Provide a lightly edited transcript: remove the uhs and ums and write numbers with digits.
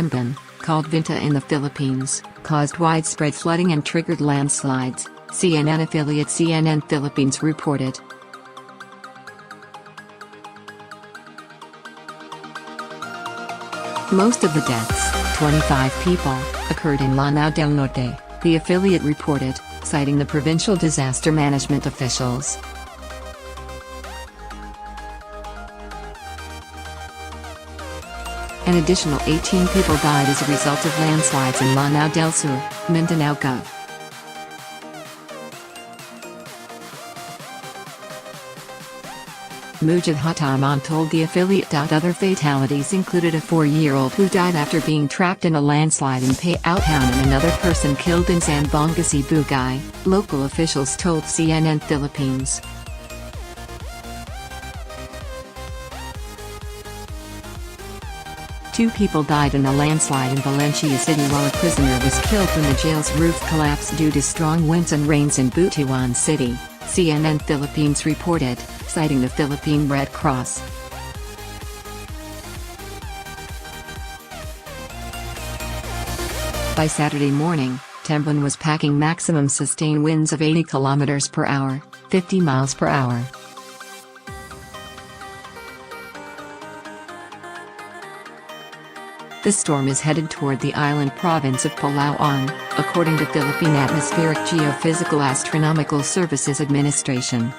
Tembin, called Vinta in the Philippines, caused widespread flooding and triggered landslides, CNN affiliate CNN Philippines reported. Most of the deaths, 25 people, occurred in Lanao del Norte, the affiliate reported, citing the provincial disaster management officials. An additional 18 people died as a result of landslides in Lanao del Sur, Mindanao Gov. Mujib Hataman told the affiliate. Other fatalities included a 4-year-old who died after being trapped in a landslide in Payaw Town and another person killed in Zambanga, Bugay, local officials told CNN Philippines. Two people died in a landslide in Valencia City while a prisoner was killed when the jail's roof collapsed due to strong winds and rains in Butuan City, CNN Philippines reported, citing the Philippine Red Cross. By Saturday morning, Tembin was packing maximum sustained winds of 80 km per hour, 50 miles per hour. The storm is headed toward the island province of Palawan, according to Philippine Atmospheric Geophysical Astronomical Services Administration.